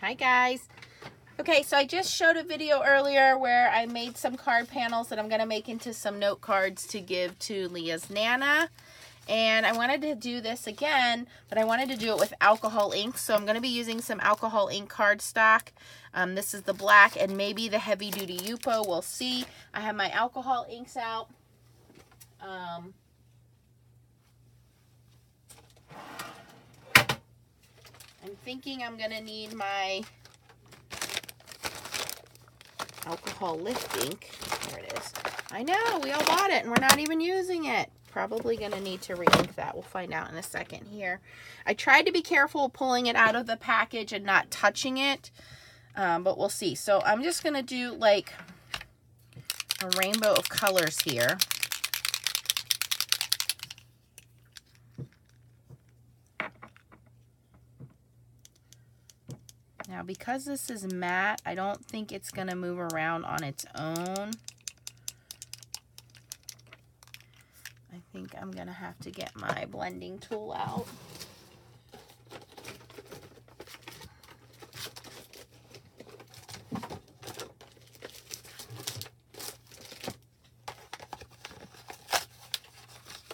Hi guys. Okay, so I just showed a video earlier where I made some card panels that I'm going to make into some note cards to give to Leah's Nana. And I wanted to do this again, but I wanted to do it with alcohol ink. So I'm going to be using some alcohol ink cardstock. This is the black and maybe the heavy duty Yupo. We'll see. I have my alcohol inks out. I'm thinking I'm going to need my alcohol lift ink. There it is. I know, we all bought it and we're not even using it. Probably going to need to re-ink that. We'll find out in a second here. I tried to be careful pulling it out of the package and not touching it, but we'll see. So I'm just going to do like a rainbow of colors here. Now, because this is matte, I don't think it's going to move around on its own. I think I'm going to have to get my blending tool out.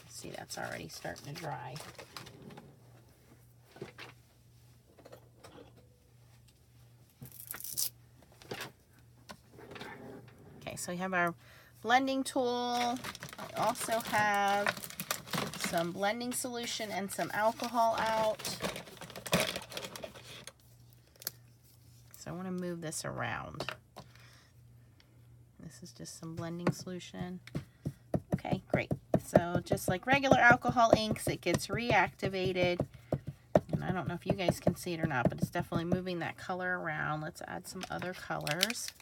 See, that's already starting to dry. So we have our blending tool. I also have some blending solution and some alcohol out. So I want to move this around. This is just some blending solution. Okay, great. So just like regular alcohol inks, it gets reactivated. And I don't know if you guys can see it or not, but it's definitely moving that color around. Let's add some other colors.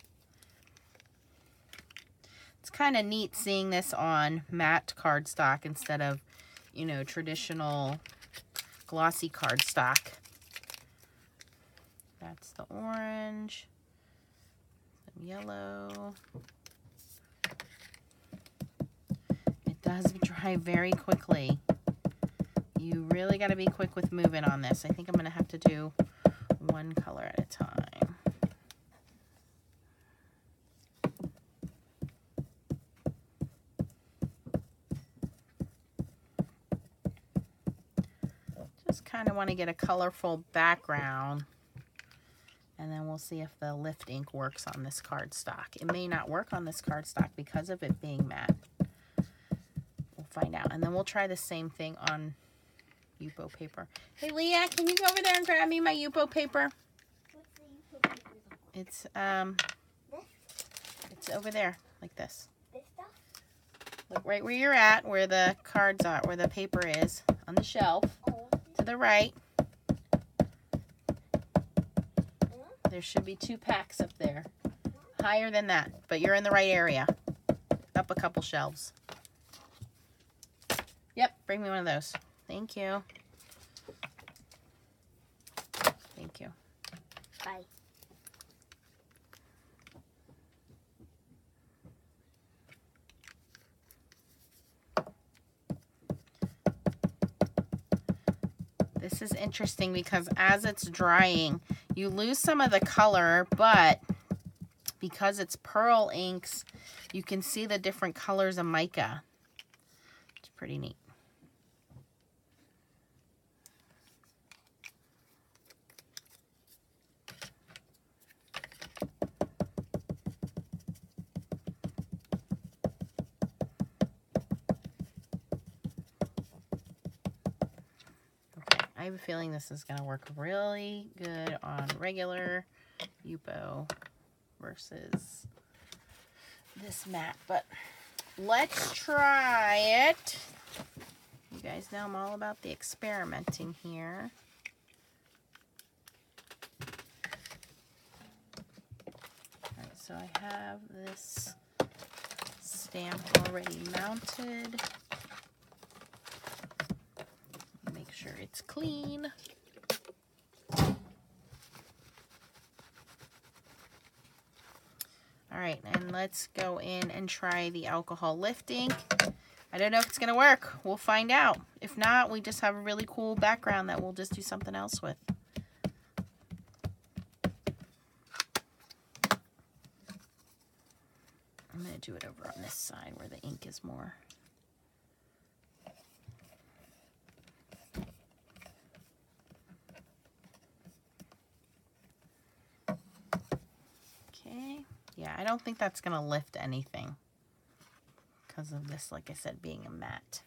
It's kind of neat seeing this on matte cardstock instead of, you know, traditional glossy cardstock. That's the orange, some yellow. It does dry very quickly. You really got to be quick with moving on this. I think I'm going to have to do one color at a time. Kind of want to get a colorful background, and then we'll see if the lift ink works on this cardstock. It may not work on this cardstock because of it being matte. We'll find out, and then we'll try the same thing on Yupo paper. Hey Leah, can you go over there and grab me my Yupo paper? What's the Yupo paper? It's this? It's over there, like this. This stuff? Look right where you're at, where the cards are, where the paper is on the shelf. Oh. To the right. There should be 2 packs up there. Higher than that, but you're in the right area. Up a couple shelves. Yep, bring me one of those. Thank you. Thank you. Bye. This is interesting because as it's drying, you lose some of the color, but because it's pearl inks, you can see the different colors of mica. It's pretty neat. I have a feeling this is going to work really good on regular Yupo versus this matte, but let's try it. You guys know I'm all about the experimenting here. All right, so I have this stamp already mounted. Sure it's clean. All right, and let's go in and try the alcohol lift ink. I don't know if it's gonna work. We'll find out. If not, we just have a really cool background that we'll just do something else with. do it over on this side where the ink is more. Okay. Yeah, I don't think that's going to lift anything because of this, like I said, being a matte.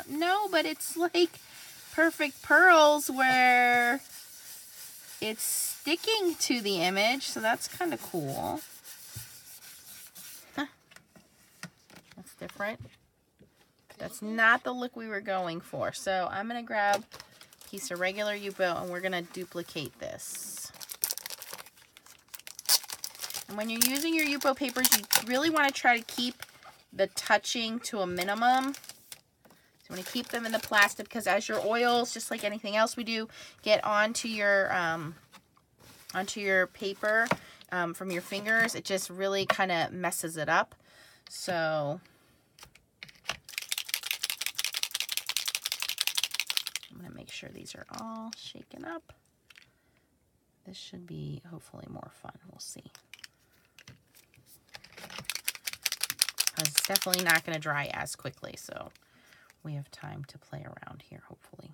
No, but it's like perfect pearls where it's sticking to the image, so that's kind of cool. Huh. That's different. That's not the look we were going for. So I'm going to grab a piece of regular Yupo and we're going to duplicate this. And when you're using your Yupo papers, you really want to try to keep the touching to a minimum. You want to keep them in the plastic because as your oils, just like anything else we do, get onto your paper from your fingers, it just really kind of messes it up. So I'm going to make sure these are all shaken up. This should be hopefully more fun. We'll see. It's definitely not going to dry as quickly, so we have time to play around here, hopefully.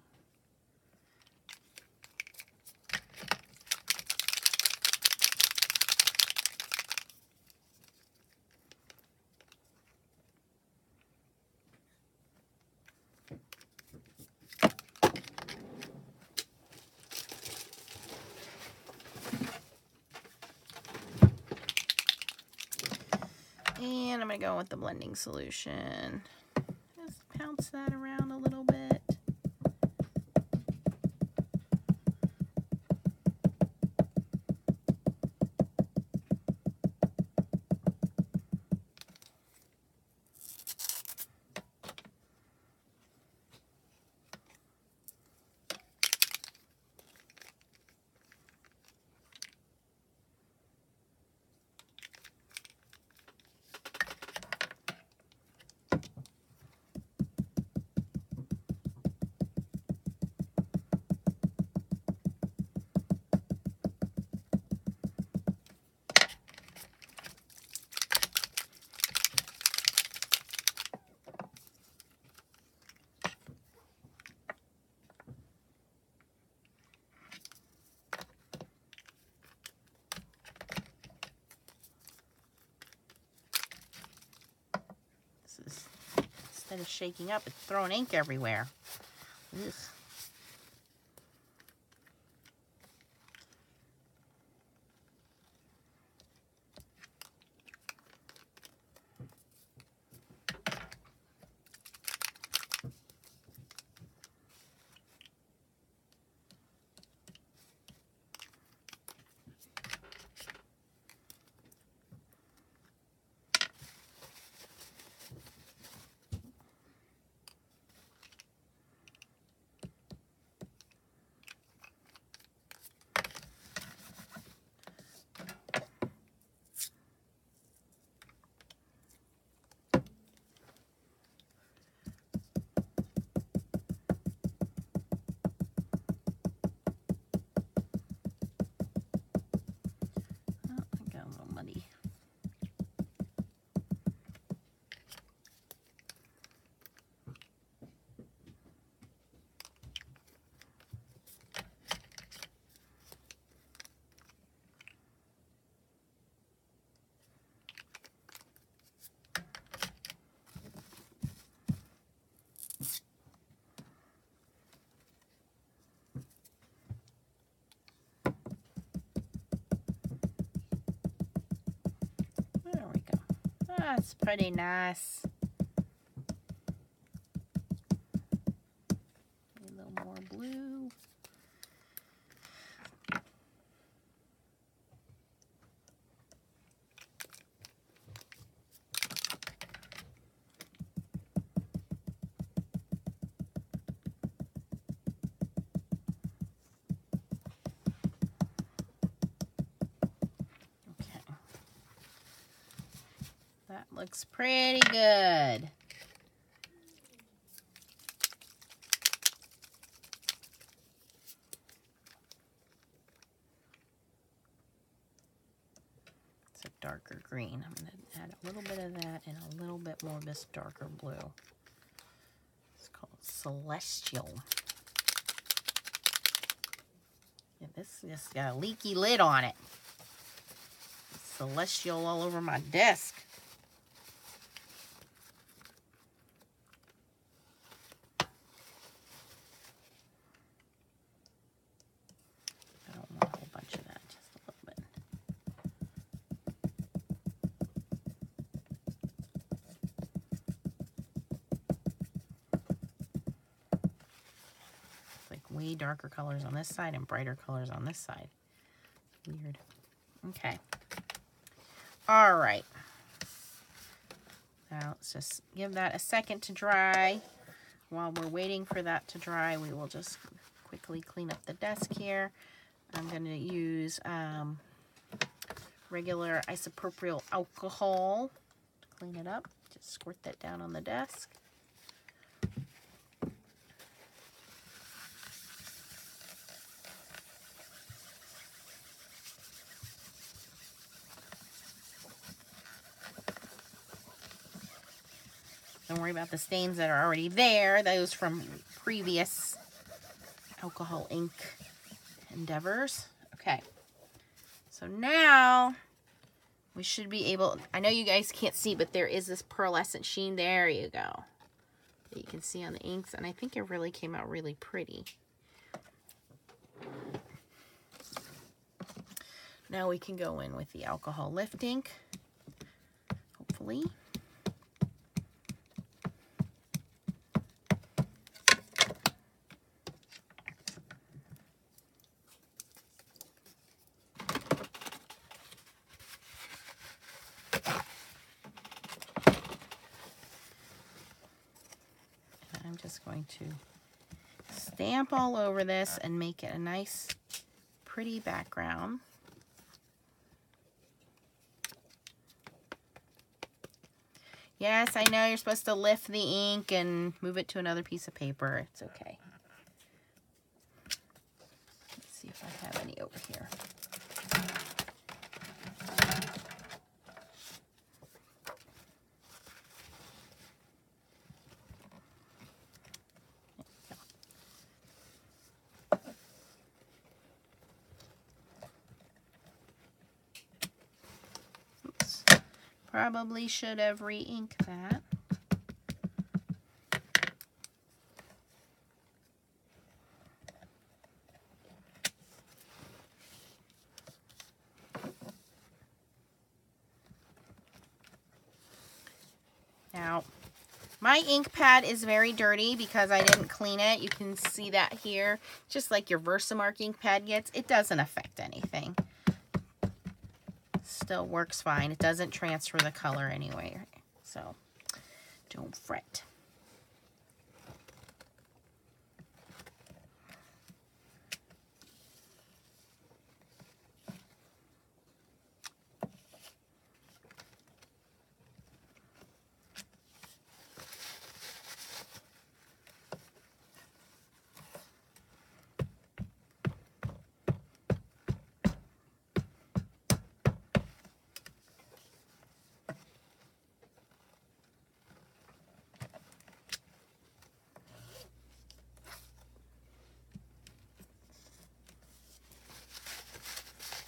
And I'm going to go with the blending solution. Just pounce that around a little bit. Instead of shaking up, it's throwing ink everywhere. Ugh. There we go. That's pretty nice. A little more blue. That looks pretty good. darker green. I'm going to add a little bit of that and a little bit more of this darker blue. It's called Celestial. Yeah, this just got a leaky lid on it. Celestial all over my desk. I don't want a whole bunch of that, just a little bit. Like way darker colors on this side and brighter colors on this side. Weird. Okay. All right. Now let's just give that a second to dry. While we're waiting for that to dry, we will just quickly clean up the desk here. I'm going to use regular isopropyl alcohol to clean it up. Just squirt that down on the desk. Don't worry about the stains that are already there. Those from previous alcohol ink endeavors. Okay. So now we should be able, I know you guys can't see, but there is this pearlescent sheen. There you go. That you can see on the inks. And I think it really came out really pretty. Now we can go in with the alcohol lift ink. Hopefully. I'm just going to stamp all over this and make it a nice, pretty background. Yes, I know you're supposed to lift the ink and move it to another piece of paper. It's okay. Let's see if I have any over here. Probably should have re-inked that. Now, my ink pad is very dirty because I didn't clean it. You can see that here. Just like your Versamark ink pad gets, it doesn't affect anything. Still works fine. It doesn't transfer the color anyway, so don't fret.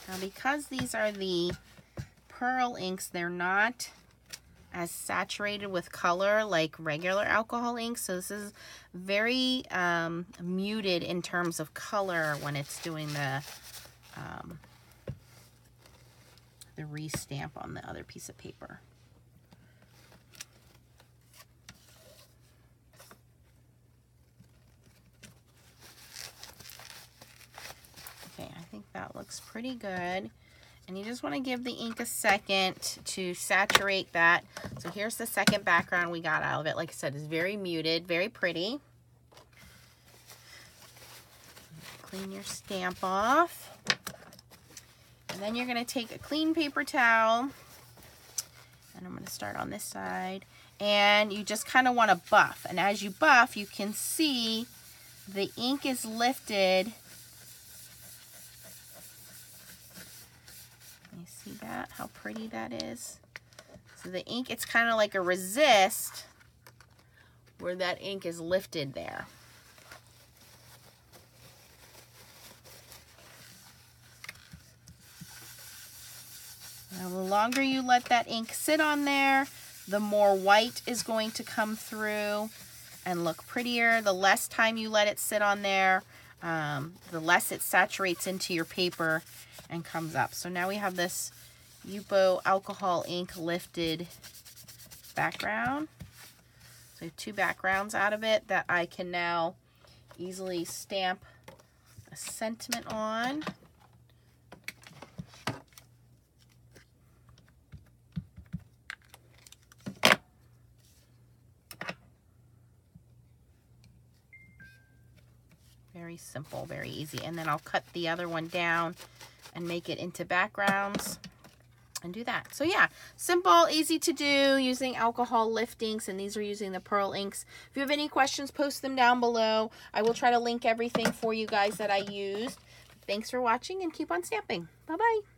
Now, because these are the pearl inks, they're not as saturated with color like regular alcohol inks. So this is very muted in terms of color when it's doing the re-stamp on the other piece of paper. Okay, I think that looks pretty good. And you just want to give the ink a second to saturate that. So here's the second background we got out of it. Like I said, it's very muted, very pretty. Clean your stamp off. And then you're going to take a clean paper towel. And I'm going to start on this side. And you just kind of want to buff. And as you buff, you can see the ink is lifted. Let me See that? How pretty that is? So the ink, it's kind of like a resist where that ink is lifted there. Now, the longer you let that ink sit on there, the more white is going to come through and look prettier. The less time you let it sit on there, the less it saturates into your paper and comes up. So now we have this Yupo alcohol ink lifted background. So I have two backgrounds out of it that I can now easily stamp a sentiment on. Very simple, very easy. And then I'll cut the other one down and make it into backgrounds and do that. So yeah, simple, easy to do using alcohol lift inks, and these are using the pearl inks. If you have any questions, post them down below. I will try to link everything for you guys that I used. Thanks for watching and keep on stamping. Bye-bye.